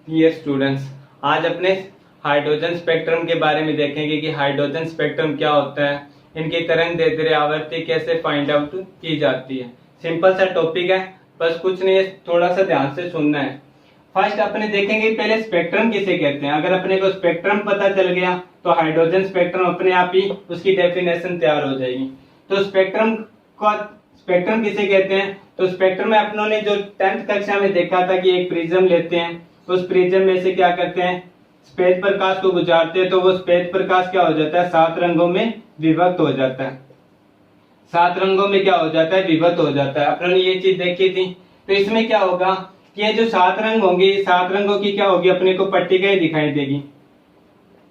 Dear students, आज अपने hydrogen spectrum के बारे में देखेंगे कि हाइड्रोजन स्पेक्ट्रम क्या होता है, इनकी तरंग दैर्ध्य आवृत्ति कैसे फाइंड आउट की जाती है। सिंपल सा टॉपिक है, बस कुछ नहीं है, थोड़ा सा ध्यान से सुनना है। फर्स्ट अपने देखेंगे पहले स्पेक्ट्रम किसे कहते हैं। अगर अपने को स्पेक्ट्रम पता चल गया तो हाइड्रोजन स्पेक्ट्रम अपने आप ही उसकी डेफिनेशन तैयार हो जाएगी। तो स्पेक्ट्रम किसे कहते हैं, तो स्पेक्ट्रम में अपनों ने जो 10th कक्षा में देखा था कि एक प्रिज्म लेते हैं, उस प्रिज्म में से क्या करते हैं, श्वेत प्रकाश को गुजारते हैं, तो वो श्वेत प्रकाश क्या हो जाता है, 7 रंगों में विभक्त हो जाता है। 7 रंगों में क्या हो जाता है, विभक्त हो जाता है। अपनों ने ये चीज देखी थी। तो इसमें क्या होगा कि ये जो 7 रंग होंगे, 7 रंगों की क्या होगी, अपने को पट्टिका ही दिखाई देगी।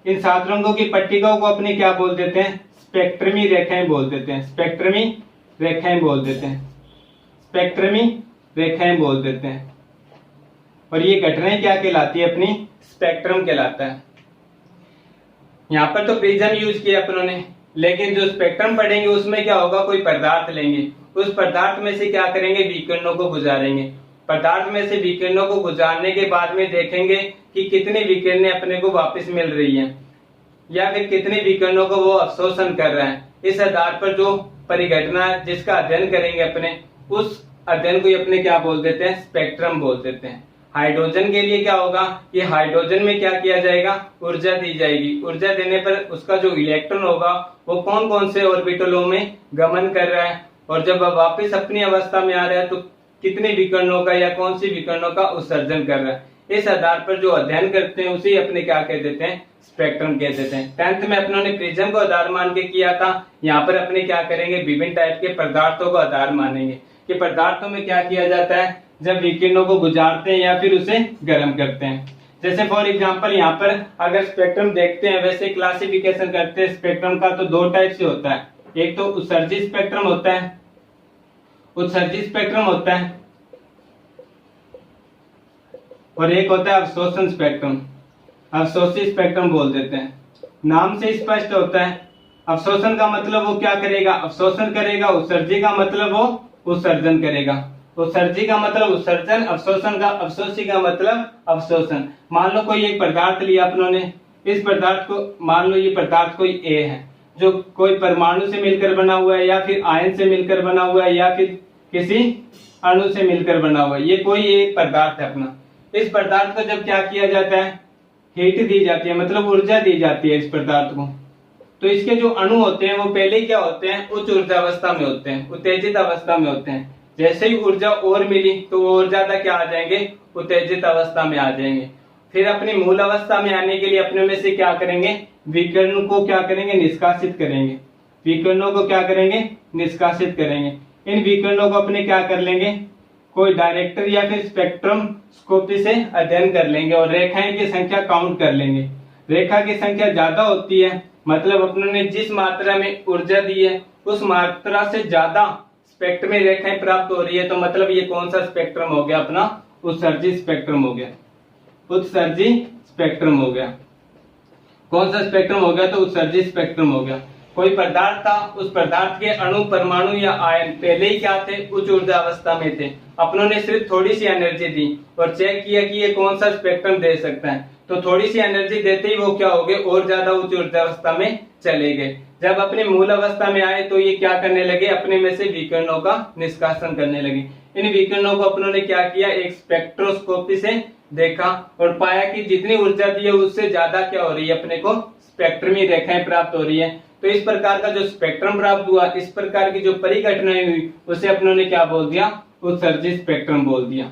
इन 7 रंगों की पट्टिकाओं को अपने क्या बोल देते हैं, स्पेक्ट्रमी रेखाएं बोल देते हैं। स्पेक्ट्रमी रेखाएं बोल देते हैं। स्पेक्ट्रमी रेखाएं बोल देते हैं। और ये घटनाएं क्या कहलाती है, अपनी स्पेक्ट्रम कहलाता है। यहाँ पर तो प्रिज्म यूज किया अपनों ने, लेकिन जो स्पेक्ट्रम पढ़ेंगे उसमें क्या होगा, कोई पदार्थ लेंगे, उस पदार्थ में से क्या करेंगे, विकिरणों को गुजारेंगे। पदार्थ में से विकिरणों को गुजारने के बाद में देखेंगे कि कितनी विकिरणें अपने को वापस मिल रही हैं, या फिर कितने विकिरणों को वो अवशोषण कर रहा है। इस आधार पर जो परिघटना जिसका अध्ययन करेंगे अपने, उस अध्ययन को अपने क्या बोल देते हैं, स्पेक्ट्रम बोल देते हैं। हाइड्रोजन के लिए क्या होगा, ये हाइड्रोजन में क्या किया जाएगा, ऊर्जा दी जाएगी। ऊर्जा देने पर उसका जो इलेक्ट्रॉन होगा वो कौन कौन से ऑर्बिटलों में गमन कर रहा है, और जब वह वापस अपनी अवस्था में आ रहा है तो कितने विकिरणों का या कौन सी विकिरणों का उत्सर्जन कर रहा है। इस आधार पर जो अध्ययन करते हैं उसे अपने क्या कह देते हैं, स्पेक्ट्रम कह देते हैं। 10th में अपनों ने प्रिज्म को आधार मान के किया था। यहाँ पर अपने क्या करेंगे, विभिन्न टाइप के पदार्थों को आधार मानेंगे कि पदार्थों में क्या किया जाता है जब विकिरणों को गुजारते हैं या फिर उसे गर्म करते हैं। जैसे फॉर एग्जांपल यहाँ पर अगर स्पेक्ट्रम देखते हैं, वैसे क्लासिफिकेशन करते हैं स्पेक्ट्रम का, तो 2 टाइप से होता है। एक तो उत्सर्जित स्पेक्ट्रम होता है, उत्सर्जित स्पेक्ट्रम होता है, और एक होता है अवशोषण स्पेक्ट्रम। अवशोषित स्पेक्ट्रम बोल देते हैं। नाम से स्पष्ट होता है। अवशोषण का मतलब वो क्या करेगा, अवशोषण करेगा। उत्सर्जी का मतलब वो उत्सर्जन करेगा। उत्सर्जी का मतलब उत्सर्जन, अवशोषण का अवशोषी का मतलब अवशोषण। मान लो कोई एक पदार्थ लिया अपनों ने, इस पदार्थ को मान लो ये पदार्थ कोई ए है, जो कोई परमाणु से मिलकर बना हुआ है, या फिर आयन से मिलकर बना हुआ है, या फिर किसी अणु से मिलकर बना हुआ है। ये कोई एक पदार्थ है अपना। इस पदार्थ को जब क्या किया जाता है, हीट दी जाती है, मतलब ऊर्जा दी जाती है इस पदार्थ को। तो इसके जो अणु होते हैं वो पहले क्या होते हैं, उच्च ऊर्जा अवस्था में होते हैं, उत्तेजित अवस्था में होते हैं। जैसे ही ऊर्जा और मिली तो वो और ज्यादा क्या आ जाएंगे, उत्तेजित अवस्था में आ जाएंगे। फिर अपनी मूल अवस्था में आने के लिए अपने में से क्या करेंगे, विकिरण को क्या करेंगे, निष्कासित करेंगे। विकिरणों को क्या करेंगे, निष्कासित करेंगे। इन विकिरणों को अपने क्या कर लेंगे, कोई डायरेक्टर या फिर स्पेक्ट्रोस्कोपी से अध्ययन कर लेंगे, और रेखाएं की संख्या काउंट कर लेंगे। रेखा की संख्या ज्यादा होती है, मतलब अपनों ने जिस मात्रा में ऊर्जा दी है उस मात्रा से ज्यादा स्पेक्ट्रम में रेखाएं प्राप्त हो रही है, तो मतलब ये कौन सा स्पेक्ट्रम हो गया, अपना उत्सर्जित स्पेक्ट्रम हो गया। उत्सर्जित स्पेक्ट्रम हो गया। कौन सा स्पेक्ट्रम हो गया, तो उत्सर्जित स्पेक्ट्रम हो गया। कोई पदार्थ था, उस पदार्थ के अणु, परमाणु या आयन पहले ही क्या थे, उच्च ऊर्जा अवस्था में थे। अपनों ने सिर्फ थोड़ी सी एनर्जी दी और चेक किया कि ये कौन सा स्पेक्ट्रम दे सकता है, तो थोड़ी सी एनर्जी देते ही वो क्या हो गए, और ज्यादा उच्च ऊर्जा अवस्था में चले गए। जब अपने मूल अवस्था में आए तो ये क्या करने लगे, अपने में से विकिरणों का निष्कासन करने लगे। इन विकिरणों को अपनों ने क्या किया, एक स्पेक्ट्रोस्कोपी से देखा और पाया कि जितनी ऊर्जा दी है उससे ज्यादा क्या हो रही है, अपने को स्पेक्ट्रमी रेखाएं प्राप्त हो रही है। तो इस प्रकार का जो स्पेक्ट्रम प्राप्त हुआ, इस प्रकार की जो परिघटनाएं हुई, उसे अपनों ने क्या बोल दिया, उत्सर्जित स्पेक्ट्रम बोल दिया।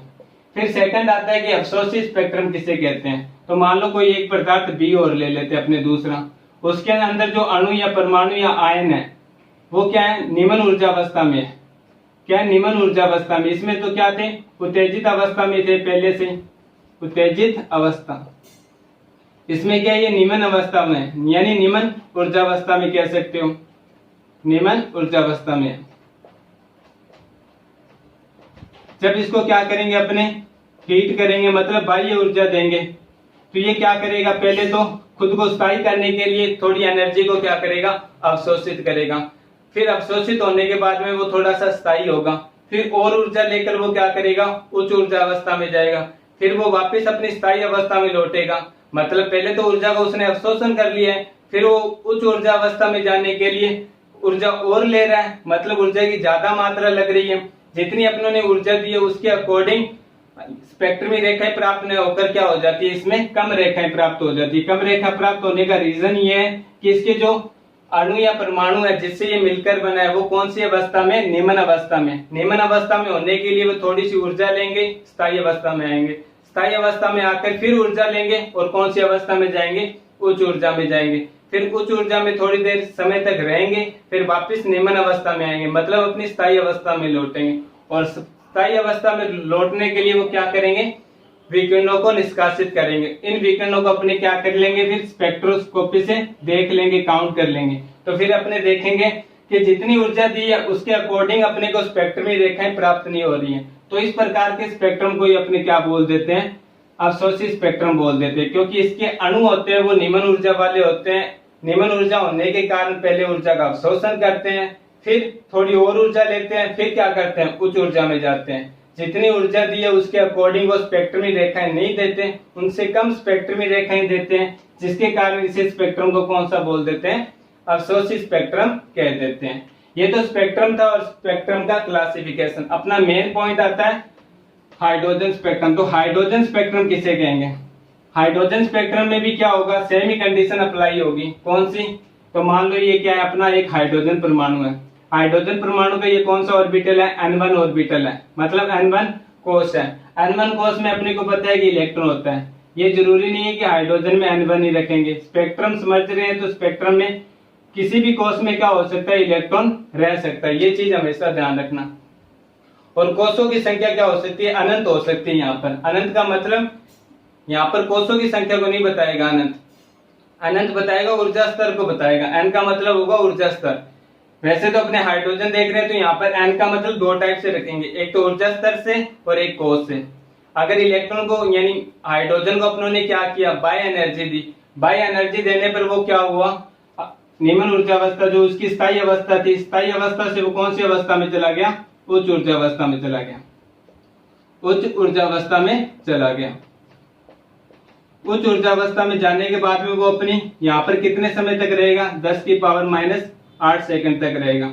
फिर सेकंड आता है कि अवशोषित स्पेक्ट्रम किसे कहते हैं। तो मान लो कोई एक पदार्थ बी और ले लेते अपने दूसरा, उसके अंदर जो अणु या परमाणु या आयन है वो क्या है, निम्न ऊर्जा अवस्था में है। क्या है, निम्न ऊर्जा अवस्था में। इसमें तो क्या थे, उत्तेजित अवस्था में थे पहले से, उत्तेजित अवस्था। इसमें क्या है, ये निम्न अवस्था में है, यानी निम्न ऊर्जा अवस्था में कह सकते हो, निम्न ऊर्जा अवस्था में। जब इसको क्या करेंगे, अपने हीट करेंगे, मतलब बाह्य ऊर्जा देंगे, तो ये क्या करेगा, पहले तो खुद को स्थायी करने के लिए थोड़ी एनर्जी को क्या करेगा, अवशोषित करेगा। फिर अवशोषित होने के बाद में वो थोड़ा सा स्थायी होगा, फिर और ऊर्जा लेकर वो क्या करेगा, उच्च ऊर्जा अवस्था में जाएगा। फिर वो वापस अपनी स्थायी अवस्था में लौटेगा। मतलब पहले तो ऊर्जा का उसने अवशोषण कर लिया है, फिर वो उच्च ऊर्जा अवस्था में जाने के लिए ऊर्जा और ले रहा है, मतलब ऊर्जा की ज्यादा मात्रा लग रही है। जितनी अपनों ने ऊर्जा दी है उसके अकॉर्डिंग स्पेक्ट्रमी रेखाएं प्राप्त नहीं होकर क्या हो जाती है, इसमें कम रेखाएं प्राप्त हो जाती है। कम रेखा प्राप्त होने का रीजन ये है कि इसके जो अणु या परमाणु है जिससे ये मिलकर बना है वो कौन सी अवस्था में, निम्न अवस्था में। निम्न अवस्था में होने के लिए वो थोड़ी सी ऊर्जा लेंगे, स्थायी अवस्था में आएंगे। स्थायी अवस्था में आकर फिर ऊर्जा लेंगे और कौन सी अवस्था में जाएंगे, उच्च ऊर्जा में जाएंगे। फिर उच्च ऊर्जा में थोड़ी देर समय तक रहेंगे, फिर वापस निम्न अवस्था में आएंगे, मतलब अपनी स्थायी अवस्था में लौटेंगे। और स्थायी अवस्था में लौटने के लिए वो क्या करेंगे, विकिरणों को निष्कासित करेंगे। इन विकिरणों को अपने क्या कर लेंगे, फिर स्पेक्ट्रोस्कोपी से देख लेंगे, काउंट कर लेंगे। तो फिर अपने देखेंगे कि जितनी ऊर्जा दी है उसके अकॉर्डिंग अपने को स्पेक्ट्रमी रेखाएं प्राप्त नहीं हो रही हैं। तो इस प्रकार के स्पेक्ट्रम को ही अपने क्या बोल देते हैं, अवशोषित स्पेक्ट्रम बोल देते हैं, क्योंकि इसके अणु होते हैं वो निम्न ऊर्जा वाले होते हैं। निम्न ऊर्जा होने के कारण पहले ऊर्जा का अवशोषण करते हैं, फिर थोड़ी और ऊर्जा लेते हैं, फिर क्या करते हैं, उच्च ऊर्जा में जाते हैं। जितनी ऊर्जा दी है उसके अकॉर्डिंग वो स्पेक्ट्रमी रेखाएं नहीं देते, उनसे कम स्पेक्ट्रमी रेखाएं देते हैं, जिसके कारण इसे स्पेक्ट्रम को कौन सा बोल देते हैं, अवशोषित स्पेक्ट्रम कह देते हैं। ये तो स्पेक्ट्रम था और स्पेक्ट्रम का क्लासिफिकेशन। अपना मेन पॉइंट आता है हाइड्रोजन स्पेक्ट्रम। तो हाइड्रोजन स्पेक्ट्रम किसे कहेंगे, हाइड्रोजन स्पेक्ट्रम में भी क्या होगा, सेम ही कंडीशन अप्लाई होगी। कौन सी, तो मान लो ये क्या है, अपना एक हाइड्रोजन परमाणु है। हाइड्रोजन परमाणु का ये कौन सा ऑर्बिटल है, N1 ऑर्बिटल है, मतलब N1 कोश है। N1 कोश में अपने को पता है कि इलेक्ट्रॉन होता है। ये जरूरी नहीं है कि हाइड्रोजन में N1 ही रखेंगे। स्पेक्ट्रम समझ रहे हैं तो स्पेक्ट्रम में किसी भी कोश में क्या हो सकता है, इलेक्ट्रॉन रह सकता है। ये चीज हमेशा ध्यान रखना। और कोशों की संख्या क्या हो सकती है, अनंत हो सकती है। यहाँ पर अनंत का मतलब यहाँ पर कोशों की संख्या को नहीं बताएगा, अनंत बताएगा, ऊर्जा स्तर को बताएगा। N का मतलब होगा ऊर्जा स्तर। वैसे तो अपने हाइड्रोजन देख रहे हैं तो यहाँ पर N का मतलब दो टाइप से रखेंगे, एक तो ऊर्जा स्तर से और एक कोश से। अगर इलेक्ट्रॉन को यानी हाइड्रोजन को अपनों ने क्या किया, by energy the. By energy देने पर वो क्या हुआ, निम्न ऊर्जा अवस्था जो उसकी स्थायी अवस्था थी, स्थायी अवस्था से वो कौन सी अवस्था में चला गया, उच्च ऊर्जा अवस्था में चला गया, उच्च ऊर्जा अवस्था में चला गया। उच्च ऊर्जा अवस्था में जाने के बाद में वो अपनी यहाँ पर कितने समय तक रहेगा, 10 की पावर -8 सेकंड तक रहेगा।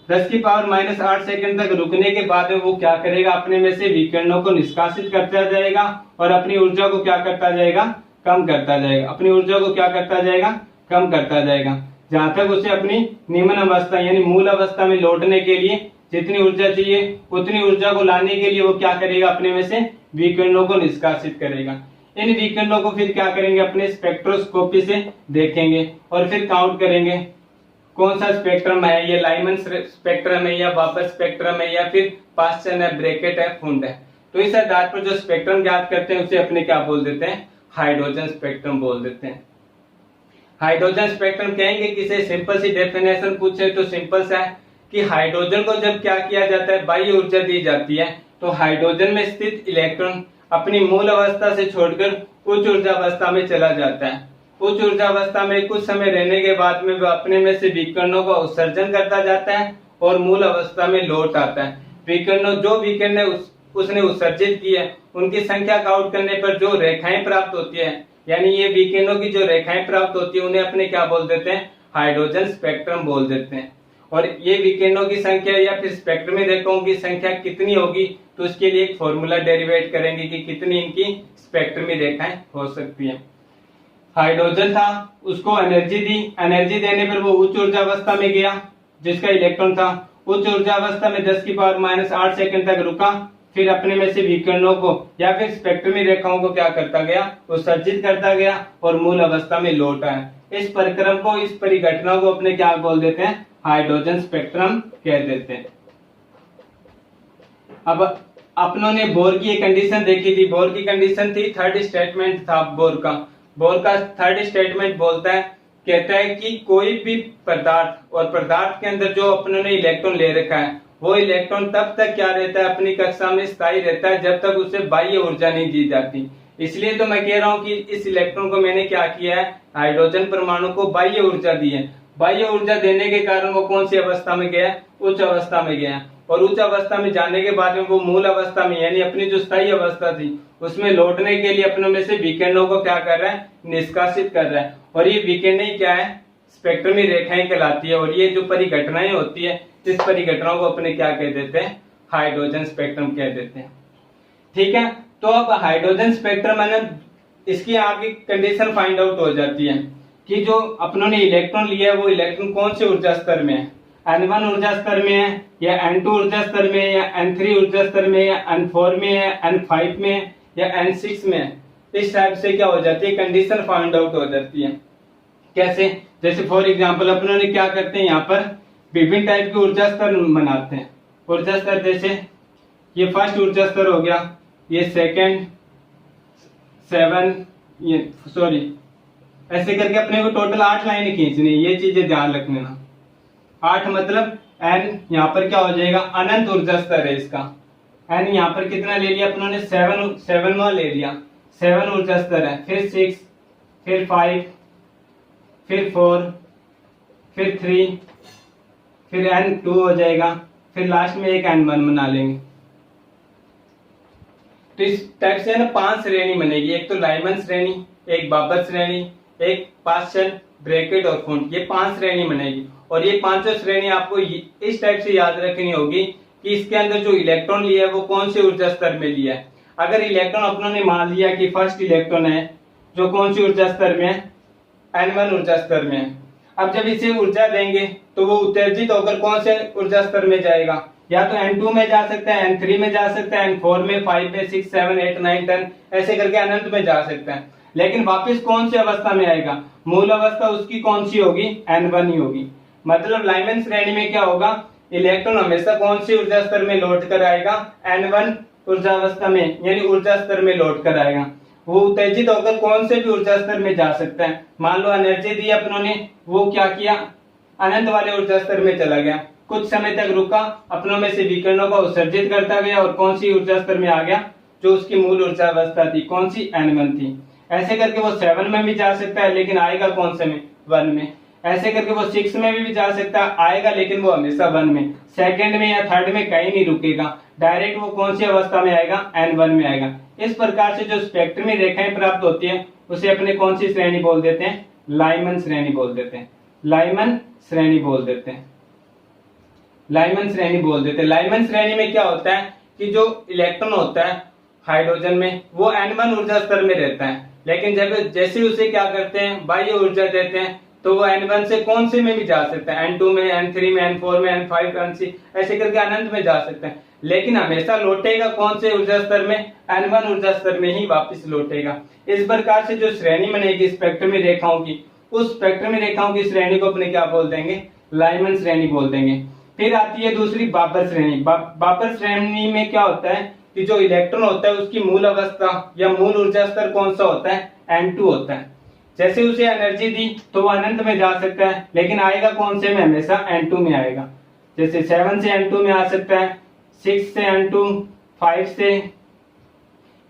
10 की पावर -8 सेकंड तक रुकने के बाद में वो क्या करेगा, अपने में से विकिरणों को निष्कासित करता जाएगा और अपनी ऊर्जा को क्या करता जाएगा, कम करता जाएगा। अपनी ऊर्जा को क्या करता जाएगा, कम करता जाएगा, जहां तक उसे अपनी निम्न अवस्था यानी मूल अवस्था में लौटने के लिए जितनी ऊर्जा चाहिए उतनी ऊर्जा को लाने के लिए वो क्या करेगा, अपने में से विकिरणों को निष्कासित करेगा। इन विकिरणों को फिर क्या करेंगे, अपने स्पेक्ट्रोस्कोपी से देखेंगे और फिर काउंट करेंगे कौन सा स्पेक्ट्रम है, ये लाइमन स्पेक्ट्रम है या वापस स्पेक्ट्रम है या फिर पास्चन है, ब्रैकेट है, फुंड है। तो इस आधार पर जो स्पेक्ट्रम ज्ञात करते हैं उसे अपने क्या बोल देते हैं, हाइड्रोजन स्पेक्ट्रम बोल देते हैं। हाइड्रोजन स्पेक्ट्रम कहेंगे किसे, सिंपल सी डेफिनेशन पूछे तो सिंपल सा है कि हाइड्रोजन को जब क्या किया जाता है, बाह्य ऊर्जा दी जाती है, तो हाइड्रोजन में स्थित इलेक्ट्रॉन अपनी मूल अवस्था से छोड़कर उच्च ऊर्जा अवस्था में चला जाता है। उच्च ऊर्जा अवस्था में कुछ समय रहने के बाद में वह अपने में से विकिरणों का उत्सर्जन करता जाता है और मूल अवस्था में लौट आता है। विकिरणों जो विकिरण उसने उत्सर्जित की है उनकी संख्या काउंट करने पर जो रेखाएं प्राप्त होती है, यानी ये विकिरणों की जो रेखाएं प्राप्त होती है उन्हें अपने क्या बोल देते हैं, हाइड्रोजन स्पेक्ट्रम बोल देते हैं। और ये विकिरणों की संख्या या फिर स्पेक्ट्रमी रेखाओं की संख्या कितनी होगी, तो उसके लिए एक फॉर्मूला डेरिवेट करेंगे कि कितनी इनकी स्पेक्ट्रमी रेखाएं हो सकती हैं। हाइड्रोजन था, उसको एनर्जी दी, एनर्जी देने पर वो उच्च ऊर्जा अवस्था में गया, जिसका इलेक्ट्रॉन था उच्च ऊर्जा अवस्था में 10 की पावर -8 सेकंड तक रुका, फिर अपने में से विकिरणों को या फिर स्पेक्ट्रमी रेखाओं को क्या करता गया, उत्सर्जित करता गया और मूल अवस्था में लौट आया। इस परिक्रम को, इस परिघटना को अपने क्या बोल देते हैं, हाइड्रोजन स्पेक्ट्रम कह देते हैं। अब अपनों ने बोर की एक कंडीशन देखी थी। बोर की कंडीशन थी, थर्ड स्टेटमेंट था बोर का। बोर का थर्ड स्टेटमेंट बोलता है, कहता है कि कोई भी पदार्थ और पदार्थ के अंदर जो अपनों ने इलेक्ट्रॉन ले रखा है वो इलेक्ट्रॉन तब तक क्या रहता है, अपनी कक्षा में स्थायी रहता है जब तक उसे बाह्य ऊर्जा नहीं दी जाती। इसलिए तो मैं कह रहा हूं कि इस इलेक्ट्रॉन को मैंने क्या किया है, हाइड्रोजन परमाणु को बाह्य ऊर्जा दी है। बाह्य ऊर्जा देने के कारण वो कौन सी अवस्था में गया, उच्च अवस्था में गया। और उच्च अवस्था में जाने के बाद में वो मूल अवस्था में यानी अपनी जो स्थायी अवस्था थी उसमें लौटने के लिए अपनों में से विकिरणों को क्या कर रहा है, निष्कासित कर रहा है। और ये विकिरणें क्या है, स्पेक्ट्रमी रेखाएं कहलाती है। और ये जो परिघटनाएं होती है इस परिघटनाओं को अपने क्या कह देते हैं, हाइड्रोजन स्पेक्ट्रम कह देते हैं। ठीक है, तो अब हाइड्रोजन स्पेक्ट्रम है ना, इसकी आपकी कंडीशन फाइंड आउट हो जाती है कि जो अपनों ने इलेक्ट्रॉन लिया है वो इलेक्ट्रॉन कौन से ऊर्जा स्तर में है, N1 ऊर्जा स्तर में है या N2 ऊर्जा स्तर में है या N3 ऊर्जा स्तर में या N4 में है, N5 में है या N6 में है। इस टाइप से क्या हो जाती है, कंडीशन फाइंड आउट हो जाती है। कैसे, जैसे फॉर एग्जांपल अपनों ने क्या करते हैं, यहाँ पर विभिन्न टाइप के ऊर्जा स्तर बनाते हैं। ऊर्जा स्तर जैसे ये फर्स्ट ऊर्जा स्तर हो गया, ये सेकंड, 7, ये सॉरी, ऐसे करके अपने को टोटल 8 लाइनें खींचनी है। ये चीजें ध्यान रखने ना, 8 मतलब n यहाँ पर क्या हो जाएगा, अनंत ऊर्जा स्तर है इसका। n यहाँ पर कितना ले लिया अपनों ने, 7वां ले लिया, 7 ऊर्जा स्तर है। फिर 6, फिर 5, फिर 4, फिर 3, फिर N2 हो जाएगा, फिर लास्ट में एक N1 बना लेंगे। तो इस टाइप से है ना 5 श्रेणी बनेगी, एक तो लाइमन श्रेणी, एक बाबर श्रेणी, एक पास्चन, ब्रैकेट और फुंड, ये 5 श्रेणी बनेगी। और ये पांचों श्रेणी आपको इस टाइप से याद रखनी होगी कि इसके अंदर जो इलेक्ट्रॉन लिया है वो कौन से ऊर्जा स्तर में लिया है। अगर इलेक्ट्रॉन अपनों ने मान लिया कि फर्स्ट इलेक्ट्रॉन है जो कौन सी ऊर्जा स्तर में है, N1 ऊर्जा स्तर में है। अब जब इसे ऊर्जा देंगे तो वो उत्तेजित होकर कौन से ऊर्जा स्तर में जाएगा, या तो N2 में जा सकता है, N3 में जा सकता है, N4 में, 5 में, 6, 7, 8, 9, 10 ऐसे करके अनंत में जा सकता है। लेकिन वापस कौन सी अवस्था में आएगा, मूल अवस्था उसकी कौन सी होगी, N1 ही होगी। मतलब लाइमन श्रेणी में क्या होगा, इलेक्ट्रॉन हमेशा कौन सी ऊर्जा स्तर में लौट कर आएगा, N1 ऊर्जा अवस्था में यानी ऊर्जा स्तर में लौट कर आएगा। वो उत्तेजित होकर कौन से भी ऊर्जा स्तर में जा सकता है। मान लो एनर्जी दी अपनों ने, वो क्या किया, अनंत वाले ऊर्जा स्तर में चला गया, कुछ समय तक रुका, अपनों में से विकिरणों को उत्सर्जित करता गया और कौन सी ऊर्जा स्तर में आ गया, जो उसकी मूल ऊर्जा अवस्था थी, कौन सी, N1 थी। ऐसे करके वो 7 में भी जा सकता है लेकिन आएगा कौन से में, 1 में। ऐसे करके वो 6 में भी जा सकता है, आएगा लेकिन वो हमेशा 1 में, सेकंड में या थर्ड में कहीं नहीं रुकेगा, डायरेक्ट वो कौन सी अवस्था में आएगा, N1 में आएगा। इस प्रकार से जो स्पेक्ट्रमी रेखाएं प्राप्त होती है उसे अपने कौन सी श्रेणी बोल देते हैं, लाइमन श्रेणी बोल देते हैं, लाइमन श्रेणी बोल देते हैं, लाइमन श्रेणी बोल देते हैं। लाइमन श्रेणी में क्या होता है कि जो इलेक्ट्रॉन होता है हाइड्रोजन में वो N1 ऊर्जा स्तर में रहता है, लेकिन जब जैसे उसे क्या करते हैं, बाह्य ऊर्जा देते हैं तो वो N1 से कौन से में भी जा सकता है, N2 में, N3 में, N4 में, N5, N6 ऐसे करके अनंत में जा सकता है। लेकिन हमेशा लौटेगा कौन से ऊर्जा स्तर में, N1 ऊर्जा स्तर में ही वापस लौटेगा। इस प्रकार से जो श्रेणी बनेगी स्पेक्ट्रमी रेखाओं की, उस स्पेक्ट्रमी रेखाओं की श्रेणी को अपने क्या बोल देंगे, लाइमन श्रेणी बोल देंगे। फिर आती है दूसरी बाबर श्रेणी। बाबर श्रेणी में क्या होता है कि जो इलेक्ट्रॉन होता है उसकी मूल अवस्था या मूल ऊर्जा स्तर कौन सा होता है, N2 होता है। जैसे उसे एनर्जी दी तो वो अनंत में जा सकता है, लेकिन आएगा कौन से में, हमेशा N2 में आएगा। जैसे 7 से N2 में आ सकता है, 6 से N2, 5 से,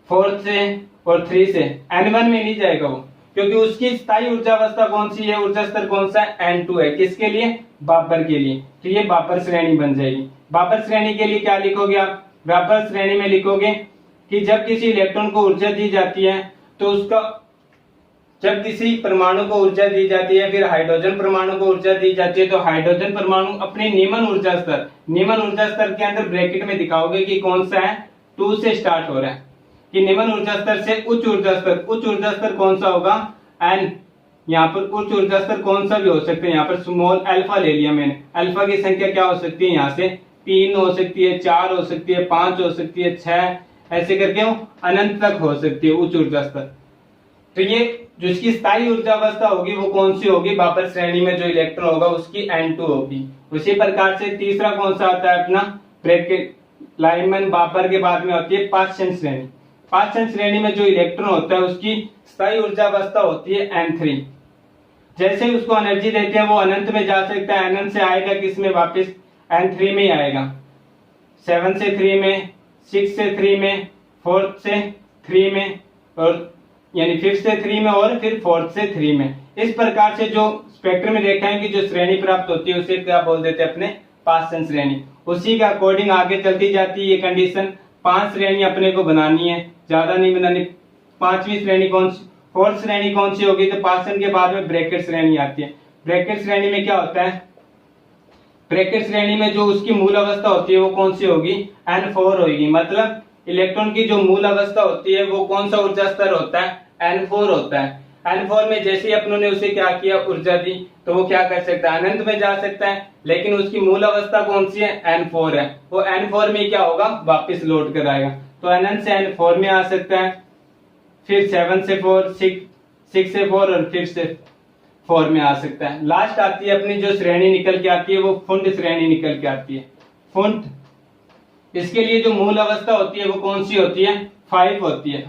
4 से और 3 से, N1 में नहीं जाएगा वो, क्योंकि उसकी स्थायी ऊर्जा अवस्था कौन सी है, ऊर्जा स्तर कौन सा है, N2 है। किसके लिए, बाबर के लिए। तो ये बाबर श्रेणी बन जाएगी। बाबर श्रेणी के लिए क्या लिखोगे आप, बाबर श्रेणी में लिखोगे कि जब किसी इलेक्ट्रॉन को ऊर्जा दी जाती है तो उसका, जब किसी परमाणु को ऊर्जा दी जाती है, फिर हाइड्रोजन परमाणु को ऊर्जा दी जाती है, तो हाइड्रोजन परमाणु अपने निम्न ऊर्जा स्तर के अंदर ब्रैकेट में दिखाओगे कि कौन सा है, 2 से स्टार्ट हो रहा है, कि निम्न ऊर्जा स्तर से उच्च ऊर्जा स्तर कौन सा होगा, N। यहाँ पर उच्च ऊर्जा स्तर कौन सा भी हो सकते हैं, यहाँ पर स्मॉल अल्फा ले लिया मैंने। अल्फा की संख्या क्या हो सकती है, यहाँ से 3 हो सकती है, 4 हो सकती है, 5 हो सकती है, 6 ऐसे करके वो अनंत तक हो सकती है उच्च ऊर्जा स्तर। तो ये जिसकी स्थायी ऊर्जा अवस्था होगी वो कौन सी होगी, बाबर श्रेणी में जो इलेक्ट्रॉन होगा उसकी N2 होगी। उसी प्रकार से तीसरा कौन सा आता है अपना, ब्रैकेट लाइमन बाबर के बाद में होती है पास्चन श्रेणी। पास्चन श्रेणी में जो इलेक्ट्रॉन होता है उसकी स्थायी ऊर्जा अवस्था होती है N3। जैसे ही उसको एनर्जी देते हैं वो अनंत में जा सकता है, अनंत से आएगा किसमें, वापस N3 में ही आएगा। 7 से 3 में, 6 से 3 में, 4 से 3 में और यानी 5 से 3 में और फिर 4 से 3 में। इस प्रकार से जो स्पेक्ट्रम में रेखाएं की जो श्रेणी प्राप्त होती है उसे क्या बोल देते हैं अपने, पास्चन श्रेणी। उसी के अकॉर्डिंग आगे चलती जाती है ये कंडीशन। 5 श्रेणी अपने को बनानी है, ज्यादा नहीं बनानी। 5वीं श्रेणी कौन सी, 4th श्रेणी कौन सी होगी, तो पासन के बाद में ब्रैकेट श्रेणी आती है। ब्रैकेट श्रेणी में क्या होता है, ब्रैकेट श्रेणी में जो उसकी मूल अवस्था होती है वो कौन सी होगी, N4 होगी। मतलब इलेक्ट्रॉन की जो मूल अवस्था होती है वो कौन सा ऊर्जा स्तर होता है, N4 होता है। N4 में जैसे ही अपनों ने उसे क्या किया, ऊर्जा दी, तो वो क्या कर सकता है, अनंत में जा सकता है। लेकिन उसकी मूल अवस्था कौन सी है, N4 है। वो N4 में क्या होगा, वापस लौट कर आएगा। तो अनंत से N4 में आ सकता है, फिर 7 से 4, 6 से 4 और फिर से 4 में आ सकता है। लास्ट आती है अपनी जो श्रेणी निकल के आती है वो फुंड श्रेणी निकल के आती है। फुंड, इसके लिए जो मूल अवस्था होती है वो कौन सी होती है, 5 होती है।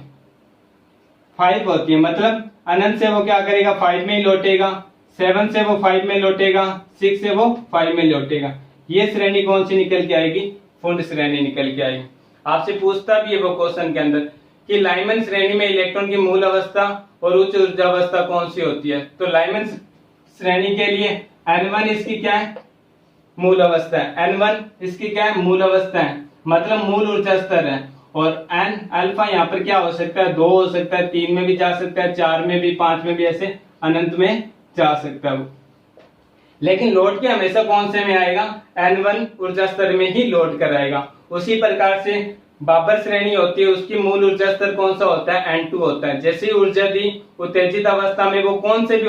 5 होती है, मतलब अनंत से वो क्या करेगा, 5 में ही लौटेगा। 7 से वो 5 में लौटेगा, 6 से वो 5 में लौटेगा। ये श्रेणी कौन सी निकल के आएगी, फुंड श्रेणी निकल के आएगी। आपसे पूछता भी है वो क्वेश्चन के अंदर कि लाइमन श्रेणी में इलेक्ट्रॉन की मूल अवस्था और उच्च ऊर्जा अवस्था कौन सी होती है। तो लाइमन श्रेणी के लिए N1 इसकी क्या है, मूल अवस्था है। N1 इसकी क्या है, मूल अवस्था है, मतलब मूल ऊर्जा स्तर है। और N अल्फा यहाँ पर क्या हो सकता है, 2 हो सकता है, 3 में भी जा सकता है, 4 में भी, 5 में भी, ऐसे अनंत में जा सकता है वो। लेकिन लौट के हमेशा कौन से में आएगा, N1 ऊर्जा स्तर में ही लौट कर आएगा। उसी प्रकार से बाबर श्रेणी होती है, उसकी मूल ऊर्जा स्तर कौन सा होता है, N2 होता है। जैसे ही ऊर्जा दी उत्तेजित अवस्था में वो कौन से भी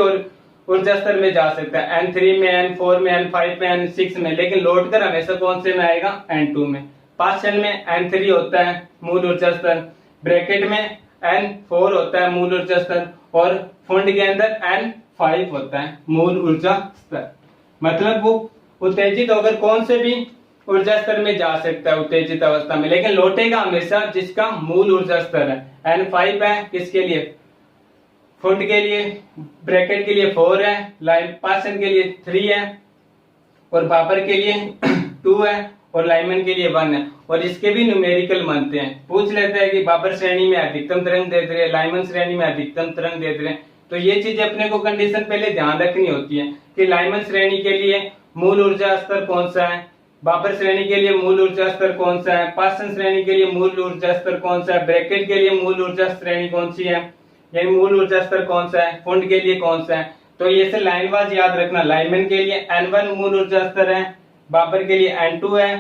ऊर्जा स्तर में जा सकता है, N3 में, N4 में, N5 में, N6 में, लेकिन लौट कर हमेशा कौन से में आएगा, N2 में। पाशन में N3 होता है मूल ऊर्जा स्तर, ब्रैकेट में N4 होता है मूल ऊर्जा स्तर, और फुंड के अंदर N5 होता है मूल ऊर्जा स्तर। मतलब वो उत्तेजित होकर कौन से भी ऊर्जा स्तर में जा सकता है उत्तेजित अवस्था में, लेकिन लौटेगा हमेशा जिसका मूल ऊर्जा स्तर है। N5 है किसके लिए, फुंड के लिए, ब्रैकेट के लिए 4 है, लाइम पासन के लिए 3 है, और बाबर के लिए 2 है, और लाइमन के लिए 1 है। और इसके भी न्यूमेरिकल बनते हैं। पूछ लेते हैं कि बाबर श्रेणी में अधिकतम तरंग दे रहे हैं, लाइमन श्रेणी में अधिकतम तरंग दे रहे हैं। तो ये चीजें अपने को कंडीशन पहले ध्यान रखनी होती है कि लाइमन श्रेणी के लिए मूल ऊर्जा स्तर कौन सा है, बाबर श्रेणी के लिए मूल ऊर्जा स्तर कौन सा है, पासन श्रेणी के लिए मूल ऊर्जा स्तर कौन सा है, ब्रैकेट के लिए मूल ऊर्जा श्रेणी कौन सी है, यानी मूल ऊर्जा स्तर कौन सा है, फुंड के लिए कौन सा है। तो ये से लाइन वाइज याद रखना। लाइमन के लिए N1 मूल ऊर्जा स्तर है, बाबर के लिए N2 है,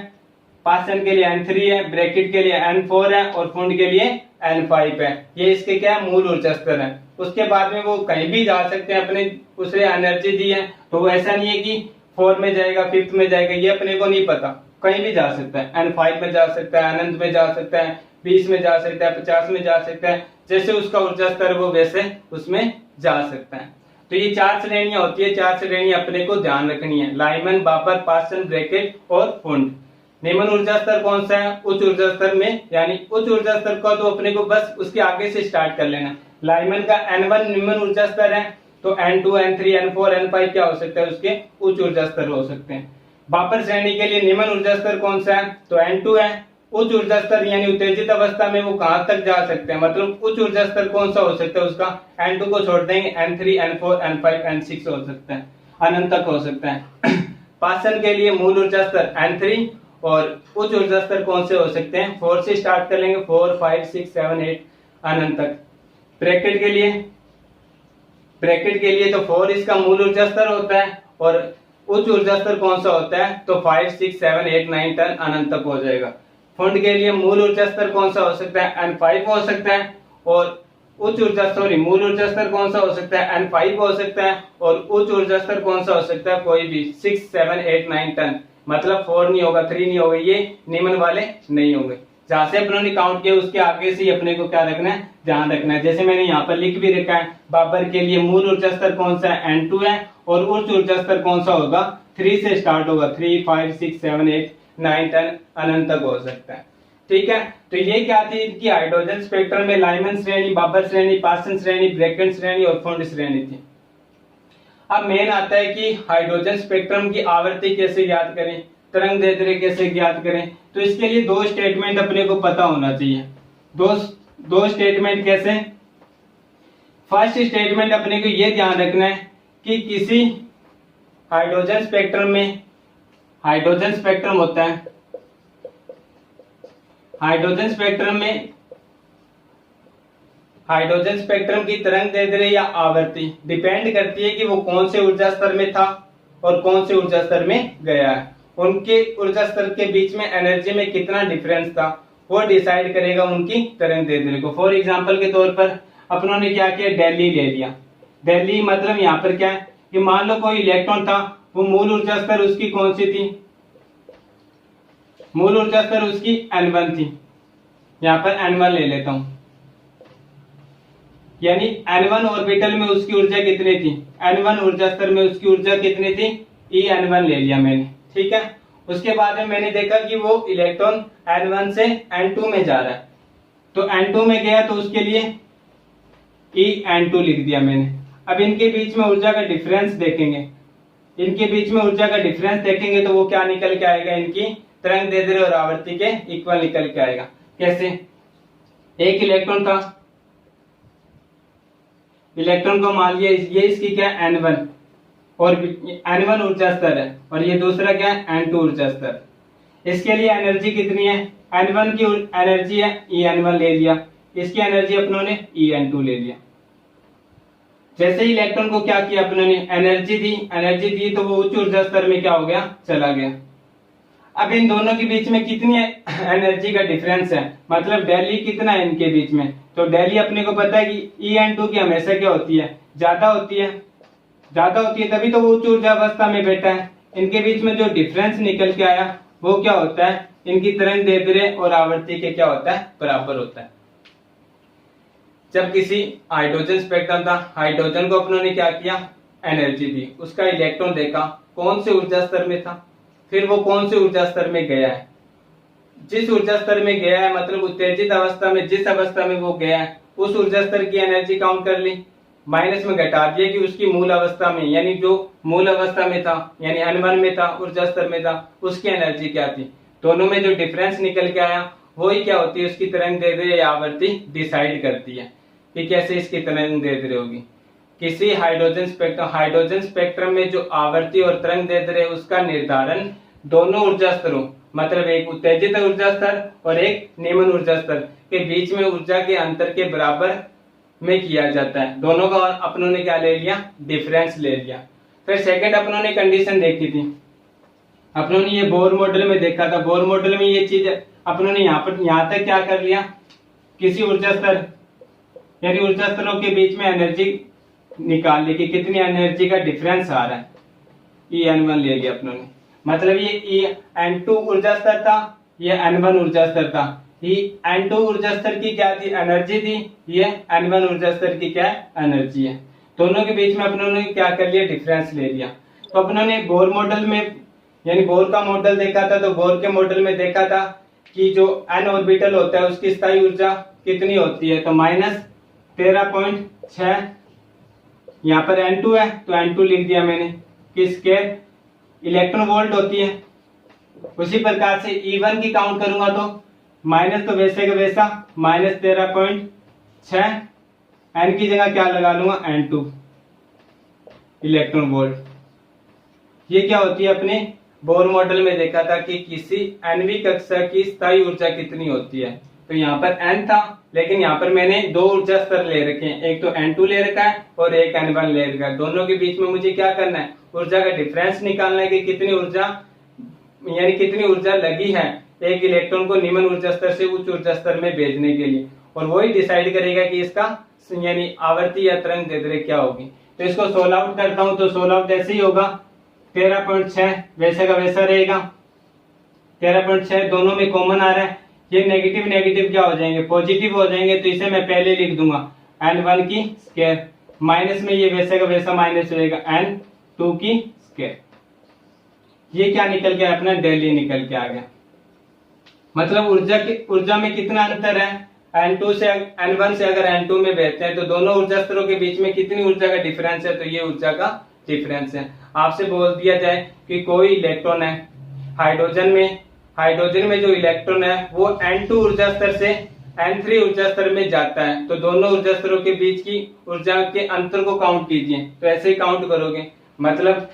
पासन के लिए N3 है, ब्रैकेट के लिए N4 है, और फुंड के लिए N5 है। ये इसके क्या है, मूल ऊर्जा स्तर है। उसके बाद में वो कहीं भी जा सकते हैं, अपने उसे एनर्जी दी है, तो वो ऐसा नहीं है कि 4 में जाएगा, 5th में जाएगा, ये अपने को नहीं पता, कहीं भी जा सकता है। N5 में जा सकता है, अनंत में जा सकता है, 20 में जा सकता है, 50 में जा सकता है, जैसे उसका ऊर्जा स्तर वो वैसे उसमें जा सकता है। तो ये 4 श्रेणियां होती है, 4 श्रेणी अपने को ध्यान रखनी है, लाइमन, बाबर, पासन, ब्रैकेट और फुंड। निम्न ऊर्जा स्तर कौन सा है, उच्च ऊर्जा स्तर में, यानी उच्च ऊर्जा स्तर का तो अपने को बस उसके आगे से स्टार्ट कर लेना। लाइमन का N1 निम्न ऊर्जा स्तर है, तो N2, N3, N4, N5 क्या हो सकता है, उसके उच्च ऊर्जा स्तर हो सकते हैं। बाबर श्रेणी के लिए निम्न ऊर्जा स्तर कौन सा है, तो N2 है। उच्च ऊर्जा स्तर यानी उत्तेजित अवस्था में वो कहां तक जा सकते हैं, मतलब उच्च ऊर्जा स्तर कौन सा हो सकता है उसका, N2 को छोड़ देंगे, N3, N4, N5, N6 हो सकता है, अनंत तक हो सकता है। पासन के लिए मूल ऊर्जा स्तर N3, और उच्च ऊर्जा स्तर कौन से हो सकते हैं, 4 से स्टार्ट कर लेंगे, 4, 5, 6, 7, 8 अनंत तक। ब्रैकेट के लिए तो 4 इसका मूल ऊर्जा स्तर होता है, और उच्च ऊर्जा स्तर कौन सा होता है, तो 5, 6, 7, 8, 9, 10 अनंत तक हो जाएगा। फुंड के लिए मूल ऊर्जा स्तर कौन सा हो सकता है, N5 हो सकता है, और उच्च ऊर्जा मूल ऊर्जा स्तर कौन सा हो सकता है, N5 हो सकता है, और उच्च ऊर्जा स्तर कौन सा हो सकता है, कोई भी 6, 7, 8, 9, 10, मतलब 4 नहीं होगा, 3 नहीं होगा, ये निम्न वाले नहीं होंगे। जहां से अपनों ने काउंट किया उसके आगे से ही अपने को क्या रखना है, ध्यान रखना है। जैसे मैंने यहाँ पर लिख भी रखा है, बाबर के लिए मूल ऊर्जा स्तर कौन सा है, N2 है, और उच्च ऊर्जा स्तर कौन सा होगा, 3 से स्टार्ट होगा, 3, 5, 6, 7, 8, 9, 10 अनंत तक हो सकता है। ठीक है, तो ये क्या थी कि हाइड्रोजन स्पेक्ट्रम में लाइमन श्रेणी, बाबर श्रेणी, पासन श्रेणी, ब्रैकेट श्रेणी और फुंड श्रेणी थी। अब मेन आता है कि हाइड्रोजन स्पेक्ट्रम की आवृत्ति कैसे ज्ञात करें, तरंग दैर्ध्य कैसे ज्ञात करें। तो इसके लिए 2 स्टेटमेंट अपने को पता होना चाहिए। दो स्टेटमेंट कैसे, फर्स्ट स्टेटमेंट अपने को यह ध्यान रखना है कि किसी हाइड्रोजन स्पेक्ट्रम में, हाइड्रोजन स्पेक्ट्रम होता है, हाइड्रोजन स्पेक्ट्रम की तरंगदैर्ध्य या आवर्ती डिपेंड करती है कि वो कौन से ऊर्जा स्तर में था और कौन से ऊर्जा स्तर में गया है। उनके ऊर्जा स्तर के बीच में एनर्जी में कितना डिफरेंस था वो डिसाइड करेगा उनकी तरंगदैर्ध्य को। फॉर एग्जांपल के तौर पर अपनों ने क्या किया, दिल्ली ले लिया। दिल्ली मतलब यहाँ पर क्या है कि मान लो कोई इलेक्ट्रॉन था, वो मूल ऊर्जा स्तर उसकी कौन सी थी, मूल ऊर्जा स्तर उसकी N1 थी। यहाँ पर N1 ले लेता हूं, यानी N1 ऑर्बिटल में उसकी ऊर्जा कितनी थी, N1 ऊर्जा स्तर में उसकी ऊर्जा कितनी थी, En1 ले लिया मैंने, ठीक है। उसके बाद में मैंने देखा कि वो इलेक्ट्रॉन N1 से N2 में जा रहा है, तो N2 में गया तो उसके लिए En2 लिख दिया मैंने। अब इनके बीच में ऊर्जा का डिफरेंस देखेंगे, इनके बीच में ऊर्जा का डिफरेंस देखेंगे तो वो क्या निकल के आएगा, इनकी तरंगदैर्ध्य और आवर्ती के इक्वल निकल के आएगा। कैसे, एक इलेक्ट्रॉन था, इलेक्ट्रॉन को मान लिया ये इसकी क्या है N1 और N1 ऊर्जा स्तर है और ये दूसरा क्या है N2 ऊर्जा स्तर। इसके लिए एनर्जी कितनी है, N1 की एनर्जी है En1 ले लिया, इसकी एनर्जी अपनों ने En2 ले लिया। जैसे ही इलेक्ट्रॉन को क्या किया अपनों ने, एनर्जी दी तो वो उच्च ऊर्जा स्तर में क्या हो गया, चला गया। अब इन दोनों के बीच में कितनी एनर्जी का डिफरेंस है, मतलब डेली कितना है इनके बीच में, तो डेली अपने को पता है कि En2 की हमेशा क्या होती है, ज्यादा होती है तभी तो वो उच्च ऊर्जा अवस्था में बैठा है। इनके बीच में जो डिफरेंस निकल के आया वो क्या होता है, इनकी तरंगदैर्ध्य और आवर्ती के क्या होता है, बराबर होता है। जब किसी हाइड्रोजन स्पेक्ट्रम था, हाइड्रोजन को अपनों ने क्या किया, एनर्जी दी, उसका इलेक्ट्रॉन देखा कौन से ऊर्जा स्तर में था, फिर वो कौन से ऊर्जा स्तर में गया है, जिस ऊर्जा स्तर में गया है मतलब उत्तेजित अवस्था में जिस अवस्था में वो गया है उस ऊर्जा स्तर की एनर्जी काउंट कर ली, माइनस में घटा दिया कि उसकी मूल अवस्था में, यानी जो मूल अवस्था में था यानी N1 में था, ऊर्जा स्तर में था, उसकी एनर्जी क्या थी। दोनों में जो डिफरेंस निकल के आया वही क्या होती है, उसकी तरंगदैर्ध्य या आवर्ती डिसाइड करती है कि कैसे इसकी तरंगदैर्ध्य होगी। किसी हाइड्रोजन स्पेक्ट्रम में जो आवर्ती और तरंगदैर्ध्य है उसका निर्धारण दोनों ऊर्जा स्तरों मतलब एक उत्तेजित ऊर्जा स्तर और एक निम्न ऊर्जा स्तर के बीच में ऊर्जा के अंतर के बराबर में किया जाता है। दोनों का अपनों ने क्या ले लिया, डिफरेंस ले लिया। फिर सेकंड अपनों ने कंडीशन देखी थी, अपनों ने ये बोर मॉडल में देखा था। बोर मॉडल में ये चीज अपनों ने यहाँ तक क्या कर लिया, किसी ऊर्जा स्तर यानी ऊर्जा स्तरों के बीच में एनर्जी निकाल ली कि कितनी एनर्जी का डिफरेंस आ रहा है, En1 ले लिया अपनों ने। मतलब ये En2 ऊर्जा स्तर था, ये N1 ऊर्जा स्तर था। ये N2 ऊर्जा स्तर की क्या थी, एनर्जी थी, ये N1 ऊर्जा स्तर की क्या है, एनर्जी है। दोनों के बीच में अपनों ने क्या कर लिया, डिफरेंस ले लिया। तो अपनों ने बोर मॉडल में यानी बोर का मॉडल देखा था, तो बोर के मॉडल में देखा था कि जो n ऑर्बिटल होता है उसकी स्थायी ऊर्जा कितनी होती है, तो -13.6। यहाँ पर N2 है तो N2 लिख दिया मैंने कि स्क्वायर इलेक्ट्रॉन वोल्ट होती है। उसी प्रकार से E1 की काउंट करूंगा तो माइनस तो वैसे का वैसा -13.6, n की जगह क्या लगा लूंगा N2 इलेक्ट्रॉन वोल्ट। ये क्या होती है, अपने बोर मॉडल में देखा था कि किसी nवीं कक्षा की स्थायी ऊर्जा कितनी होती है। तो यहाँ पर n था, लेकिन यहाँ पर मैंने दो ऊर्जा स्तर ले रखे हैं, एक तो N2 ले रखा है और एक N1 ले रखा है। दोनों के बीच में मुझे क्या करना है, ऊर्जा का डिफरेंस निकालना है कि कितनी ऊर्जा यानी कितनी ऊर्जा लगी है एक इलेक्ट्रॉन को निम्न ऊर्जा स्तर से उच्च ऊर्जा स्तर में भेजने के लिए, और वही डिसाइड करेगा कि इसका यानी आवर्ती या तरंगदैर्ध्य क्या होगी। तो इसको सोल्व आउट करता हूं, तो सोल्व आउट ऐसे ही होगा 13.6 वैसे का वैसा रहेगा। 13.6 दोनों में कॉमन आ रहा है, ये नेगेटिव नेगेटिव क्या हो जाएंगे, पॉजिटिव हो जाएंगे। तो इसे मैं पहले लिख दूंगा N1 की स्क्वायर, माइनस में ये वैसे का वैसा माइनस रहेगा N2 की स्क्वायर। ये क्या निकल गया, अपना डेली निकल के आ गया। मतलब ऊर्जा में कितना अंतर है, N2 से N1 से अगर N2 में बहते हैं तो दोनों ऊर्जा स्तरों के बीच में कितनी ऊर्जा का डिफरेंस है, तो ये ऊर्जा का डिफरेंस है। आपसे बोल दिया जाए कि कोई इलेक्ट्रॉन है हाइड्रोजन में जो इलेक्ट्रॉन है वो N2 ऊर्जा स्तर से N3 ऊर्जा स्तर में जाता है, तो दोनों ऊर्जा स्तरों के बीच की ऊर्जा के अंतर को काउंट कीजिए। तो ऐसे ही काउंट करोगे, मतलब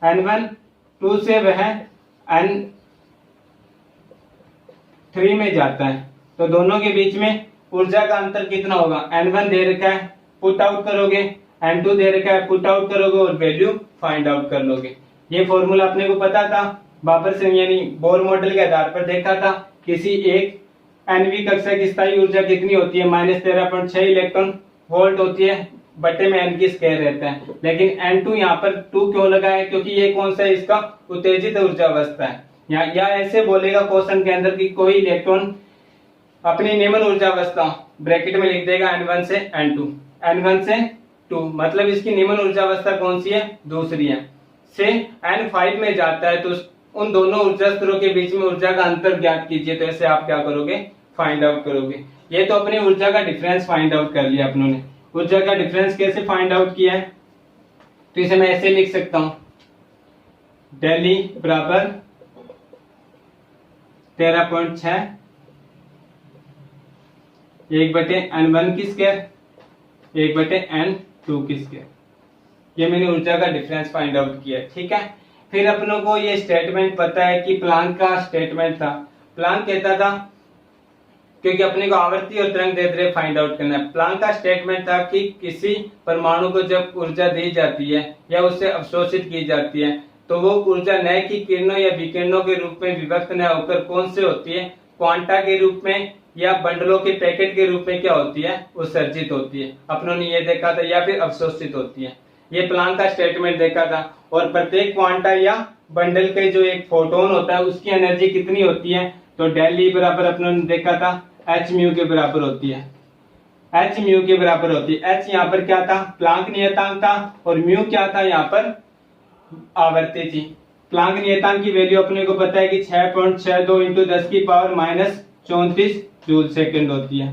N1 2 से वह 3 में जाता है, तो दोनों के बीच में ऊर्जा का अंतर कितना होगा? N1 दे रखा है, पुट आउट करोगे, N2 दे रखा है, पुट आउट करोगे और वैल्यू फाइंड आउट कर लोगे। ये फॉर्मूला अपने को पता था, बाबर सिंह यानी बोर मॉडल के आधार पर देखा था। किसी एक एनवी कक्षा की स्थायी ऊर्जा कितनी होती है? -13.6 इलेक्ट्रॉन वोल्ट होती है, बटे में n की स्क्वायर रहता है। लेकिन N2 यहाँ पर 2 क्यों लगा है? क्योंकि ये कौन सा है? इसका उत्तेजित ऊर्जा अवस्था है। या ऐसे बोलेगा क्वेश्चन के अंदर कि कोई इलेक्ट्रॉन अपनी निम्न ऊर्जा अवस्था ब्रैकेट में लिख देगा N1 से N2, N1 से 2, मतलब इसकी निम्न ऊर्जा अवस्था कौन सी है? दूसरी है। से N5 में जाता है, तो उन दोनों ऊर्जा स्तरों के बीच में ऊर्जा का अंतर ज्ञात कीजिए। तो ऐसे आप क्या करोगे? फाइंड आउट करोगे। ये तो अपनी ऊर्जा का डिफरेंस फाइंड आउट कर लिया अपनों ने। ऊर्जा का डिफरेंस कैसे फाइंड आउट किया है? तो इसे मैं ऐसे लिख सकता हूं, डेल ई बराबर 13.6 1/N1 की स्क्वायर 1/N2 की स्क्वायर। ये मैंने ऊर्जा का डिफरेंस फाइंड आउट किया, ठीक है। फिर अपनों को ये स्टेटमेंट पता है कि प्लांक का स्टेटमेंट था। प्लांक कहता था, क्योंकि अपने को आवर्ती और तरंग दैर्ध्य फाइंड आउट करना है। प्लांक का स्टेटमेंट था कि किसी परमाणु को जब ऊर्जा दी जाती है या उससे अवशोषित की जाती है, तो वो ऊर्जा न कि किरणों या विकिरणों के रूप में विभक्त न होकर कौन से होती है? क्वांटा के रूप में या बंडलों के पैकेट के रूप में क्या होती है? उत्सर्जित होती है। अपनों ने ये देखा था, या फिर अवशोषित होती है। ये प्लांक का स्टेटमेंट देखा था। और प्रत्येक क्वांटा या बंडल के जो एक फोटोन होता है उसकी एनर्जी कितनी होती है? तो डेल ई बराबर अपनों ने देखा था h म्यू के बराबर होती है, h म्यू के बराबर होती है। h यहाँ पर क्या था? प्लांक नियतांक था, और म्यू क्या था? यहाँ पर आवर्ती थी। प्लांक नियतांक की वैल्यू अपने को पता है कि 6.62 × 10⁻⁻34 जूल सेकंड होती है।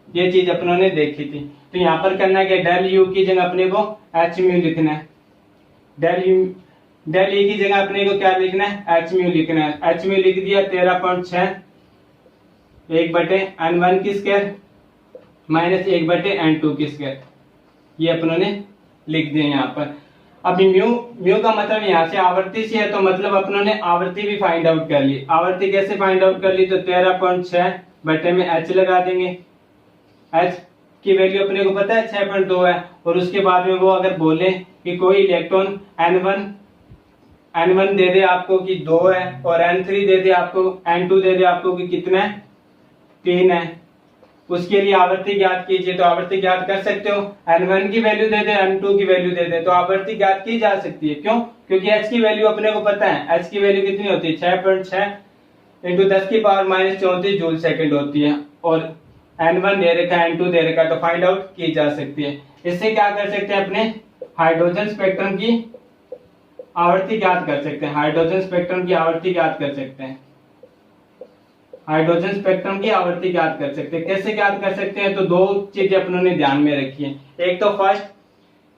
ये चीज अपनों ने देखी थी। तो यहाँ पर करना है कि डेल यू की जगह अपने को h म्यू लिखना है। डेल ई की जगह अपने को क्या लिखना है? h म्यू लिखना है। h म्यू लिख दिया 13.6 1/N1 की स्क्वायर -1/N2 की स्क्वायर। ये अपनों ने लिख दिया यहाँ पर। अभी म्यू का मतलब यहाँ से आवर्ती से है, तो मतलब अपनों ने आवर्ती भी फाइंड आउट कर ली। आवर्ती कैसे फाइंड आउट कर ली? तो 13.6 बटे में h लगा देंगे। h की वैल्यू अपने को पता है 6.2 है, और उसके बाद में वो अगर बोले कि कोई इलेक्ट्रॉन N1 दे दे आपको कि 2 है, और N3 दे दे आपको, N2 दे दे आपको कि कितना है? 3 है, उसके लिए आवर्ती ज्ञात कीजिए। तो आवर्ती ज्ञात कर सकते हो। N1 की वैल्यू दे दे, N2 की वैल्यू दे दे, तो आवर्ती ज्ञात की जा सकती है। क्यों? क्योंकि h की वैल्यू अपने को पता है। h की वैल्यू कितनी होती है? 6.6 × 10⁻⁻34 जूल सेकंड होती है, और N1 दे रखा है, N2 दे रखा है, तो फाइंड आउट की जा सकती है। इससे क्या कर सकते हैं? अपने हाइड्रोजन स्पेक्ट्रम की आवर्ती ज्ञात कर सकते हैं। हाइड्रोजन स्पेक्ट्रम की आवर्ती ज्ञात कर सकते हैं। हाइड्रोजन स्पेक्ट्रम की आवर्ती ज्ञात कर सकते हैं। कैसे ज्ञात कर सकते हैं? तो दो चीजें अपनों ने ध्यान में रखी है। एक तो फर्स्ट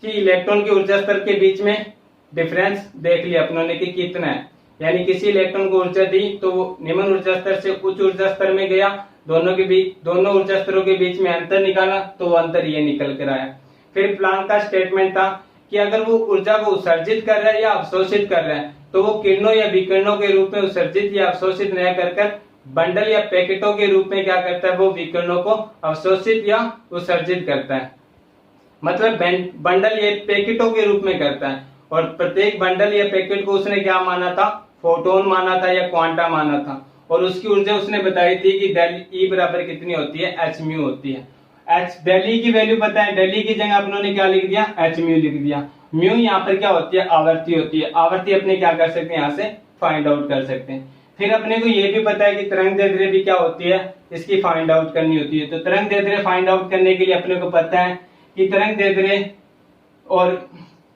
कि इलेक्ट्रॉन के ऊर्जा स्तर के बीच में डिफरेंस देख लिया अपनों ने कि कितना है, यानी किसी इलेक्ट्रॉन को ऊर्जा दी तो वो निम्न ऊर्जा स्तर से उच्च ऊर्जा स्तर में गया, दोनों ऊर्जा स्तरों के बीच में अंतर निकाला, तो वो अंतर ये निकल कर आया। फिर प्लांक का स्टेटमेंट था कि अगर वो ऊर्जा को उत्सर्जित कर रहा है या अवशोषित कर रहा है, तो वो किरणों या विकिरणों के रूप में उत्सर्जित या अवशोषित न कर बंडल या पैकेटों के रूप में क्या करता है? वो विकिरणों को अवशोषित या उत्सर्जित करता है। मतलब बंडल या पैकेटों के रूप में करता है, और प्रत्येक बंडल या पैकेट को उसने क्या माना था? फोटोन माना था या क्वांटा माना था, और उसकी ऊर्जा उसने बताई थी कि डेल ई बराबर कितनी होती है? h म्यू होती है। डेल ई की वैल्यू पता है, डेल ई की जगह अपनों ने क्या लिख दिया? h म्यू लिख दिया। म्यू यहाँ पर क्या होती है? आवर्ती होती है। आवर्ती अपने क्या कर सकते हैं? यहाँ से फाइंड आउट कर सकते हैं। फिर अपने को ये भी पता है कि तरंग दैर्ध्य भी क्या होती है? इसकी फाइंड आउट करनी होती है। तो तरंग दैर्ध्य फाइंड आउट करने के लिए अपने को पता है कि तरंग दैर्ध्य और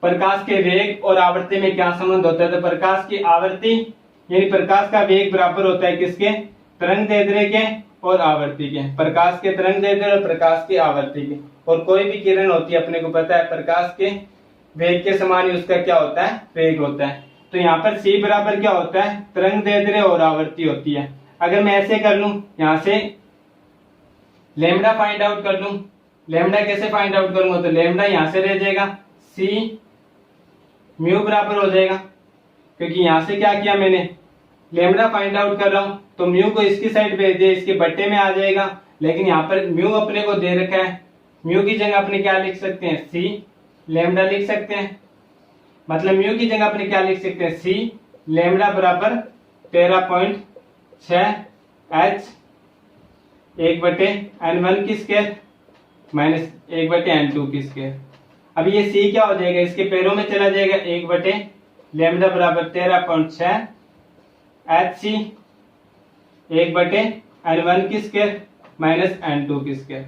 प्रकाश के वेग और आवर्ती में क्या संबंध होता है? तो प्रकाश की आवर्ती यानी प्रकाश का वेग बराबर होता है किसके? तरंग दैर्ध्य के और आवर्ती के। प्रकाश के तरंग दैर्ध्य और प्रकाश की आवर्ती के। और कोई भी किरण होती है अपने को पता है प्रकाश के वेग के समान ही उसका क्या होता है? वेग होता है। तो यहाँ पर c बराबर क्या होता है? तरंग दैर्ध्य और आवर्ती होती है। अगर मैं ऐसे कर लूं, यहाँ से लेमडा फाइंड आउट कर लूं, लेमडा कैसे फाइंड आउट करूंगा? तो लेमडा यहाँ से रह जाएगा, c म्यू बराबर हो जाएगा, क्योंकि यहाँ से क्या किया मैंने? लेमडा फाइंड आउट कर रहा हूं तो म्यू को इसकी साइड भेज दिया, इसके बट्टे में आ जाएगा। लेकिन यहाँ पर म्यू अपने को दे रखा है, म्यू की जगह अपने क्या लिख सकते हैं, सी लेमडा लिख सकते हैं। मतलब म्यू की जगह अपने क्या लिख सकते हैं, सी लेमडा बराबर 13.6 एच 1/n1 की स्क्वायर माइनस 1/n2 की स्क्वायर। अब ये सी क्या हो जाएगा, इसके पैरों में चला जाएगा, 1 लेमडा बराबर 13.6 एच सी 1/n1 की स्क्वायर माइनस n2 की स्क्वायर।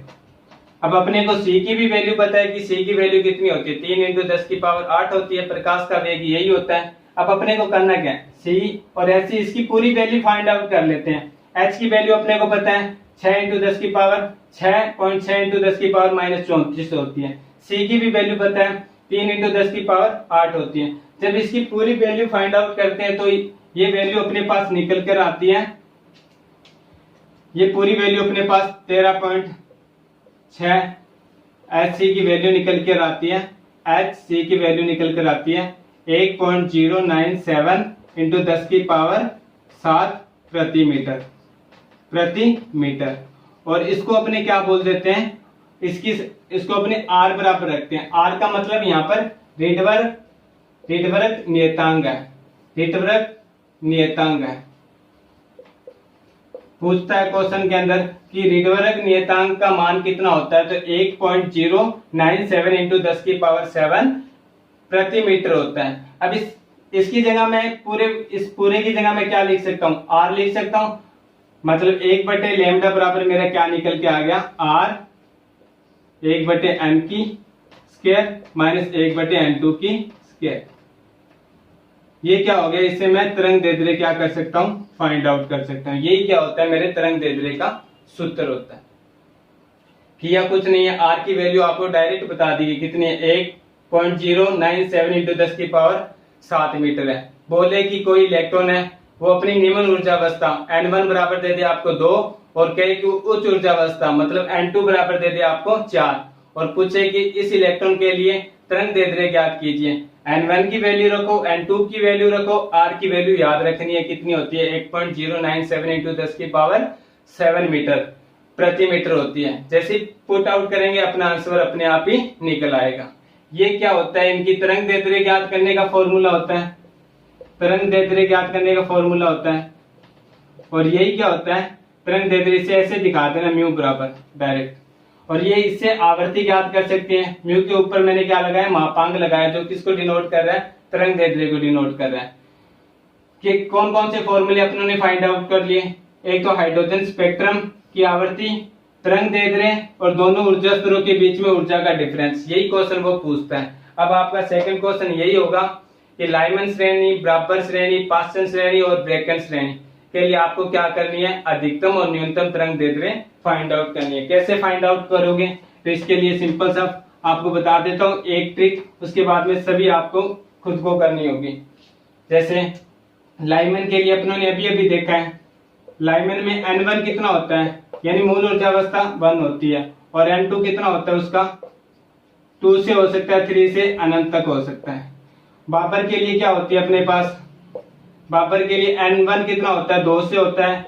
अब अपने को c की भी वैल्यू पता है कि c की वैल्यू कितनी होती है, 3 × 10⁸ होती है। प्रकाश का वेग यही होता है। अब अपने को करना क्या है, c और h इसकी पूरी वैल्यू फाइंड आउट कर लेते हैं। h की वैल्यू अपने को पता है 6 × 10⁻6.6 × 10⁻−34 होती है। c की भी वैल्यू पता है 3 × 10⁸ होती है। जब इसकी पूरी वैल्यू फाइंड आउट करते हैं तो ये वैल्यू अपने पास निकल कर आती है, ये पूरी वैल्यू अपने पास 13.6 एच सी की वैल्यू निकल कर आती है, एच सी की वैल्यू निकल कर आती है 1.097 × 10⁻7 प्रति मीटर। और इसको अपने क्या बोल देते हैं, इसको अपने आर बराबर रखते हैं। आर का मतलब यहाँ पर रीटवर्क नियतांक है, रीटवर्क नियतांक है। पूछता है क्वेश्चन के अंदर कि रीटवर्क नियतांक का मान कितना होता है, तो 1.097 × 10⁻7 प्रति मीटर होता है। अब इसकी जगह मैं इस पूरे की जगह मैं क्या लिख सकता हूँ, आर लिख सकता हूँ। मतलब 1/λ बराबर मेरा क्या निकल के आ गया, आर 1/n की स्क्वायर माइनस 1/n2 की स्क्वायर। ये क्या हो गया, इससे मैं तरंग दैर्ध्य क्या कर सकता हूँ, फाइंड आउट कर सकता हूँ। यही क्या होता है, मेरे तरंग दैर्ध्य का सूत्र होता है। किया कुछ नहीं है, आर की वैल्यू आपको डायरेक्ट बता दी कितनी है, 1.097 × 10⁻7 मीटर है। बोले कि कोई इलेक्ट्रॉन है वो अपनी निम्न ऊर्जावस्था n1 बराबर दे दे आपको 2 और कहे कि उच्च ऊर्जावस्था मतलब n2 बराबर दे दे आपको 4 और पूछे कि इस इलेक्ट्रॉन के लिए तरंग दैर्ध्य ज्ञात कीजिए। n1 की वैल्यू रखो, n2 की वैल्यू रखो, r की वैल्यू याद रखनी है कितनी होती है, 1.097 × 10⁻7 मीटर प्रति मीटर होती है। जैसे पुट आउट करेंगे अपना आंसर अपने आप ही निकल आएगा। ये क्या होता है, इनकी तरंग दैर्ध्य ज्ञात करने का फॉर्मूला होता है, तरंग दैर्ध्य ज्ञात करने का फॉर्मूला होता है। और यही क्या होता है, तरंग दैर्ध्य से ऐसे दिखाते हैं म्यू बराबर डायरेक्ट। और ये इससे आवृत्ति ज्ञात कर सकते हैं। म्यू के ऊपर मैंने क्या लगाया, मापांक लगाया, जो किसको डिनोट कर रहा है, तरंग दैर्ध्य को डिनोट कर रहा है। कि कौन कौन से फॉर्मूले अपनों ने फाइंड आउट कर लिए, एक तो हाइड्रोजन स्पेक्ट्रम की आवृत्ति, तरंग दैर्ध्य और दोनों ऊर्जा स्तरों के बीच में ऊर्जा का डिफरेंस। यही क्वेश्चन वो पूछता है। अब आपका सेकंड क्वेश्चन यही होगा कि लाइमन श्रेणी, ब्राबर श्रेणी, पास्टन श्रेणी और ब्रेकन श्रेणी के लिए आपको क्या करनी है, अधिकतम और न्यूनतम तरंग दैर्ध्य फाइंड आउट करनी है। कैसे फाइंड आउट करोगे, तो इसके लिए सिंपल सा आपको बता देता हूँ एक ट्रिक, उसके बाद में सभी आपको खुद को करनी होगी। जैसे लाइमन के लिए अपनों ने अभी अभी देखा है, लाइमन में n1 कितना होता है, यानी मूल ऊर्जावस्था 1 होती है, और n2 कितना होता है उसका 2 से हो सकता है, 3 से अनंत तक हो सकता है। बाबर के लिए क्या होती है अपने पास, बाबर के लिए n1 कितना होता है, 2 से होता है,